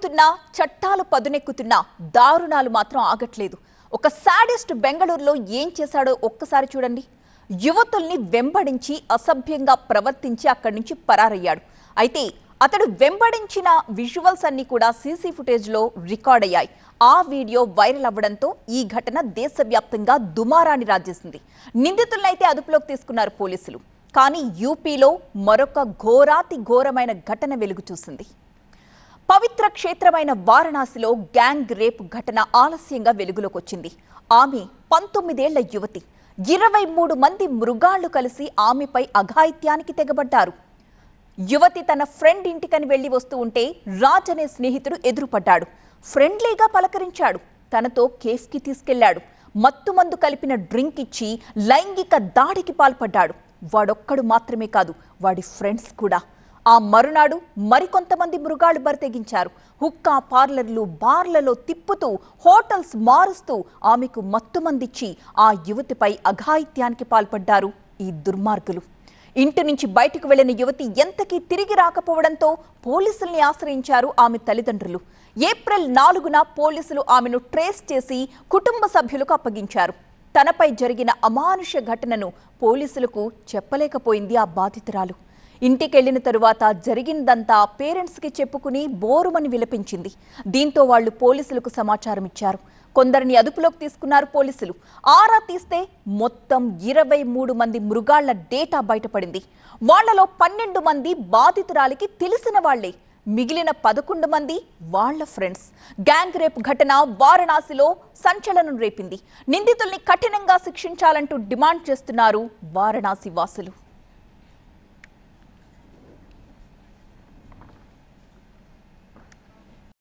పెరుగుతున్నా చట్టాలు పదునెక్కుతున్నా దారుణాలు మాత్రం ఆగట్లేదు. ఒక సాడిస్ట్ బెంగళూరులో ఏం చేశాడో ఒక్కసారి చూడండి. యువతుల్ని వెంబడించి అసభ్యంగా ప్రవర్తించి అక్కడి నుంచి పరారయ్యాడు. అయితే అతడు వెంబడించిన విజువల్స్ అన్ని కూడా సీసీ ఫుటేజ్లో రికార్డ్ అయ్యాయి. ఆ వీడియో వైరల్ అవ్వడంతో ఈ ఘటన దేశవ్యాప్తంగా దుమారాన్ని రాజేసింది. నిందితులనైతే అదుపులోకి తీసుకున్నారు పోలీసులు. కానీ యూపీలో మరొక ఘోరమైన ఘటన వెలుగు చూసింది. పవిత్ర క్షేత్రమైన వారణాసిలో గ్యాంగ్ రేప్ ఘటన ఆలస్యంగా వెలుగులోకి వచ్చింది. ఆమె 19 ఏళ్ల యువతి. 23 మంది మృగాళ్లు కలిసి ఆమెపై అఘాయిత్యానికి తెగబడ్డారు. యువతి తన ఫ్రెండ్ ఇంటికని వెళ్లి వస్తూ ఉంటే రాజ్ అనే స్నేహితుడు ఎదురుపడ్డాడు. ఫ్రెండ్లీగా పలకరించాడు. తనతో కేఫ్కి తీసుకెళ్లాడు. మత్తుమందు కలిపిన డ్రింక్ ఇచ్చి లైంగిక దాడికి పాల్పడ్డాడు. వాడొక్కడు మాత్రమే కాదు, వాడి ఫ్రెండ్స్ కూడా. ఆ మరునాడు మరికొంతమంది మృగాళ్లు బరితెగించారు. హుక్కా పార్లర్లు, బార్లలో తిప్పుతూ, హోటల్స్ మారుస్తూ ఆమెకు మత్తుమందిచ్చి ఆ యువతిపై అఘాయిత్యానికి పాల్పడ్డారు ఈ దుర్మార్గులు. ఇంటి నుంచి బయటకు వెళ్లిన యువతి ఎంతకీ తిరిగి రాకపోవడంతో పోలీసుల్ని ఆశ్రయించారు ఆమె తల్లిదండ్రులు. ఏప్రిల్ 4న పోలీసులు ఆమెను ట్రేస్ చేసి కుటుంబ సభ్యులకు అప్పగించారు. తనపై జరిగిన అమానుష ఘటనను పోలీసులకు చెప్పలేకపోయింది ఆ బాధితురాలు. ఇంటికెళ్లిన తరువాత జరిగిందంతా పేరెంట్స్కి చెప్పుకుని బోరుమని విలపించింది. దీంతో వాళ్లు పోలీసులకు సమాచారం ఇచ్చారు. కొందరిని అదుపులోకి తీసుకున్నారు పోలీసులు. ఆరా తీస్తే మొత్తం 23 మంది మృగాళ్ల డేటా బయటపడింది. వాళ్లలో 12 మంది బాధితురాలికి తెలిసిన వాళ్లే. మిగిలిన 11 మంది వాళ్ల ఫ్రెండ్స్. గ్యాంగ్ రేప్ ఘటన వారణాసిలో సంచలనం రేపింది. నిందితుల్ని కఠినంగా శిక్షించాలంటూ డిమాండ్ చేస్తున్నారు వారణాసి వాసులు.